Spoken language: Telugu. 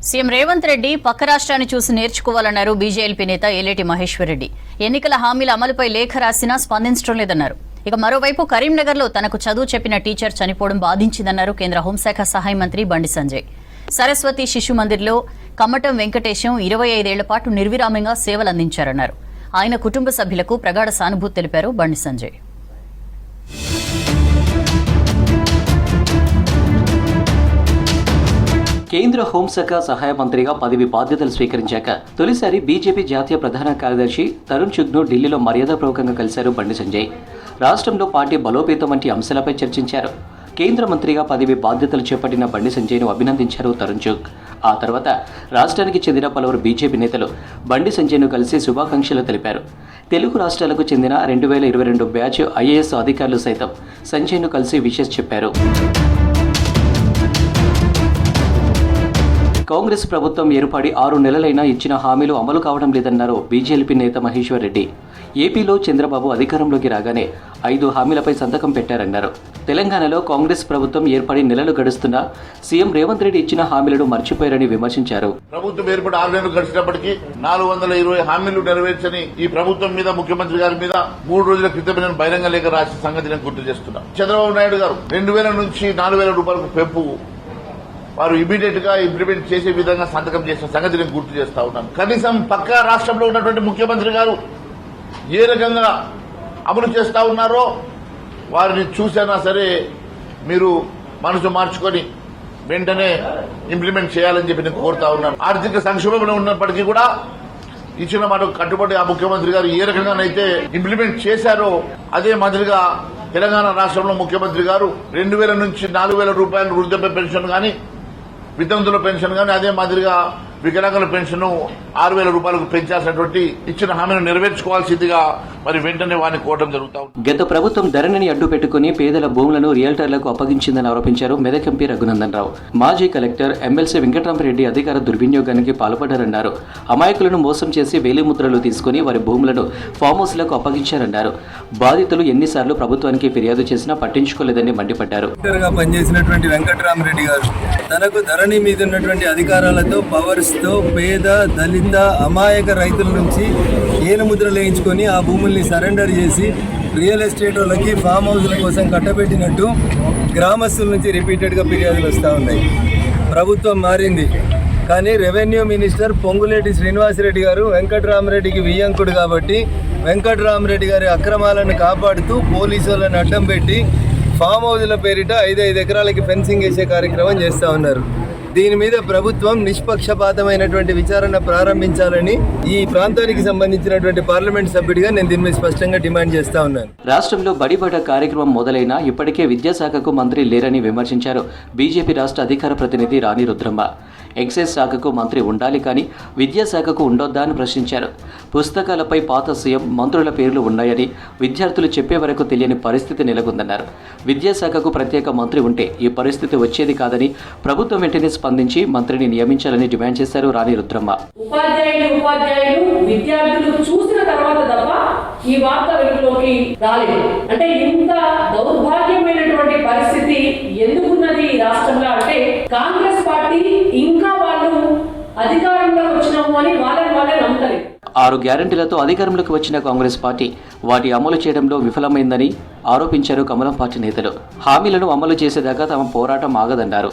సీఎం రేవంత్ రెడ్డి పక్క రాష్ట్రాన్ని చూసి నేర్చుకోవాలన్నారు బీజేపీ నేత ఏలేటి మహేశ్వర్ రెడ్డి. ఎన్నికల హామీల అమలుపై లేఖ రాసినా స్పందించడం లేదన్నారు. ఇక మరోవైపు కరీంనగర్లో తనకు చదువు చెప్పిన టీచర్ చనిపోవడం బాధించిందన్నారు కేంద్ర హోంశాఖ సహాయ మంత్రి బండి సంజయ్. సరస్వతి శిశు మందిర్లో కమ్మటం వెంకటేశం 25 ఏళ్ల పాటు నిర్విరామంగా సేవలందించారన్నారు. ఆయన కుటుంబ సభ్యులకు ప్రగాఢ సానుభూతి తెలిపారు బండి సంజయ్. కేంద్ర హోంశాఖ సహాయ మంత్రిగా పదవి బాధ్యతలు స్వీకరించాక తొలిసారి బీజేపీ జాతీయ ప్రధాన కార్యదర్శి తరుణ్ చుగ్ను ఢిల్లీలో మర్యాదపూర్వకంగా కలిశారు బండి సంజయ్. రాష్ట్రంలో పార్టీ బలోపేతం వంటి అంశాలపై చర్చించారు. కేంద్ర మంత్రిగా పదవి బాధ్యతలు చేపట్టిన బండి సంజయ్ను అభినందించారు తరుణ్ చుగ్. ఆ తర్వాత రాష్ట్రానికి చెందిన పలువురు బీజేపీ నేతలు బండి సంజయ్ను కలిసి శుభాకాంక్షలు తెలిపారు. తెలుగు రాష్ట్రాలకు చెందిన 2022 బ్యాచ్ ఐఏఎస్ అధికారులు సైతం సంజయ్ను కలిసి విషెస్ చెప్పారు. కాంగ్రెస్ ప్రభుత్వం ఏర్పడి 6 నెలలైనా ఇచ్చిన హామీలు అమలు కావడం లేదన్నారు బీజేపీ నేత మహేశ్వర్ రెడ్డి. ఏపీలో చంద్రబాబు అధికారంలోకి రాగానే 5 హామీలపై సంతకం పెట్టారన్నారు. తెలంగాణలో కాంగ్రెస్ ప్రభుత్వం ఏర్పడి నెలలు గడుస్తున్నా సీఎం రేవంత్ రెడ్డి ఇచ్చిన హామీలను మర్చిపోయారని విమర్శించారు. ప్రభుత్వం ఏర్పడి 6 నెలలు గడిచినప్పటికీ 420 హామీలు నెరవేర్చని ఈ ప్రభుత్వం మీద, ముఖ్యమంత్రి గారి మీద 3 రోజుల క్రితం నేను బహిరంగ లేఖ రాసిన సంగతి నేను గుర్తు చేస్తున్నా. చంద్రబాబు నాయుడు గారు 2000 నుంచి 4000 రూపాయలకు పెంపు వారు ఇమీడియట్ గా ఇంప్లిమెంట్ చేసే విధంగా సంతకం చేసిన సంగతి నేను గుర్తు చేస్తా ఉన్నాను. కనీసం పక్క రాష్ట్రంలో ఉన్నటువంటి ముఖ్యమంత్రి గారు ఏ రకంగా అమలు చేస్తా ఉన్నారో వారిని చూసినా సరే మీరు మనసు మార్చుకొని వెంటనే ఇంప్లిమెంట్ చేయాలని చెప్పి నేను కోరుతా ఉన్నాను. ఆర్థిక సంక్షోభంలో ఉన్నప్పటికీ కూడా ఇచ్చిన మాట కట్టుబడి ఆ ముఖ్యమంత్రి గారు ఏ రకంగానైతే ఇంప్లిమెంట్ చేశారో అదే మాదిరిగా తెలంగాణ రాష్ట్రంలో ముఖ్యమంత్రి గారు 2000 నుంచి 4000 రూపాయలు వృద్ధాప్య పెన్షన్ గాని, వితంతుల పెన్షన్ గాని, అదే మాదిరిగా వికలాంగుల పెన్షన్ 6000 రూపాయలకు పెంచాల్సినటువంటి ఇచ్చిన హామీని నెరవేర్చుకోవాల్సిందిగా మరి వెంటనే వారిని కోరడం జరుగుతా ఉంది. గత ప్రభుత్వం ధరణిని అడ్డు పెట్టుకుని పేదల భూములను రియల్టర్లకు అప్పగించిందని ఆరోపించారు మెదక్ ఎంపీ రఘునందన్ రావు. మాజీ కలెక్టర్ ఎమ్మెల్సీ వెంకటరామరెడ్డి అధికార దుర్వినియోగానికి పాల్పడ్డారన్నారు. అమాయకులను మోసం చేసి వేలిముద్రలు తీసుకుని వారి భూములను ఫామ్ హౌస్లకు అప్పగించారన్నారు. బాధితులు ఎన్నిసార్లు ప్రభుత్వానికి ఫిర్యాదు చేసినా పట్టించుకోలేదని మండిపడ్డారు. పనిచేసినటువంటి వెంకటరామరెడ్డి గారు తనకు ధరణి మీద ఉన్నటువంటి అధికారాలతో పవర్స్ తో పేద, దళిత, అమాయక రైతుల నుంచి ఏలుముద్రలు వేయించుకొని ఆ భూముల్ని సరెండర్ చేసి రియల్ ఎస్టేట్ వాళ్ళకి ఫామ్ హౌస్ల కోసం కట్టబెట్టినట్టు గ్రామస్తుల నుంచి రిపీటెడ్గా ఫిర్యాదులు వస్తూ ఉన్నాయి. ప్రభుత్వం మారింది, కానీ రెవెన్యూ మినిస్టర్ పొంగులేటి శ్రీనివాసరెడ్డి గారు వెంకటరామరెడ్డికి వియ్యంకుడు కాబట్టి వెంకటరామరెడ్డి గారి అక్రమాలను కాపాడుతూ పోలీసు వాళ్ళని అడ్డం పెట్టి ఫామ్ హౌస్ల పేరిట 5 ఎకరాలకి ఫెన్సింగ్ వేసే కార్యక్రమం చేస్తూ ఉన్నారు. దీని మీద ప్రభుత్వం నిష్పక్షపాతమైనటువంటి విచారణ ప్రారంభించాలని ఈ ప్రాంతానికి సంబంధించినటువంటి పార్లమెంట్ సభ్యుడిగా నేను దీని మీద స్పష్టంగా డిమాండ్ చేస్తా ఉన్నాను. రాష్ట్రంలో బడిబడ కార్యక్రమం మొదలైనా ఇప్పటికే విద్యాశాఖకు మంత్రి లేరని విమర్శించారు బీజేపీ రాష్ట్ర అధికార ప్రతినిధి రాణి రుద్రమ్మ. ఎక్సైజ్ శాఖకు మంత్రి ఉండాలి కానీ విద్యాశాఖకు ఉండొద్దా అని ప్రశ్నించారు. పుస్తకాలపై పాత సీఎం, మంత్రుల పేర్లు ఉన్నాయని విద్యార్థులు చెప్పే వరకు తెలియని పరిస్థితి నెలకొందన్నారు. విద్యాశాఖకు ప్రత్యేక మంత్రి ఉంటే ఈ పరిస్థితి వచ్చేది కాదని ప్రభుత్వం వెంటనే స్పందించి మంత్రిని నియమించాలని డిమాండ్ చేశారు రాణి రుద్రమ్మ. ఉపాధ్యాయులు విద్యార్థులు చూసిన తర్వాత తప్ప ఈ వార్త వెలుగులోకి రాలేదు. అంటే ఇంత దౌర్భాగ్యమైనటువంటి పరిస్థితి ఎందుకున్నది ఈ రాష్ట్రంలో అంటే కాంగ్రెస్ పార్టీ ఇంకా వాళ్ళు అధికారంలోకి వచ్చినాము అని వాళ్ళే నమ్మలేదు. 6 గ్యారంటీలతో అధికారంలోకి వచ్చిన కాంగ్రెస్ పార్టీ వాటి అమలు చేయడంలో విఫలమైందని ఆరోపించారు కమలం పార్టీ నేతలు. హామీలను అమలు చేసేదాకా తమ పోరాటం ఆగదన్నారు.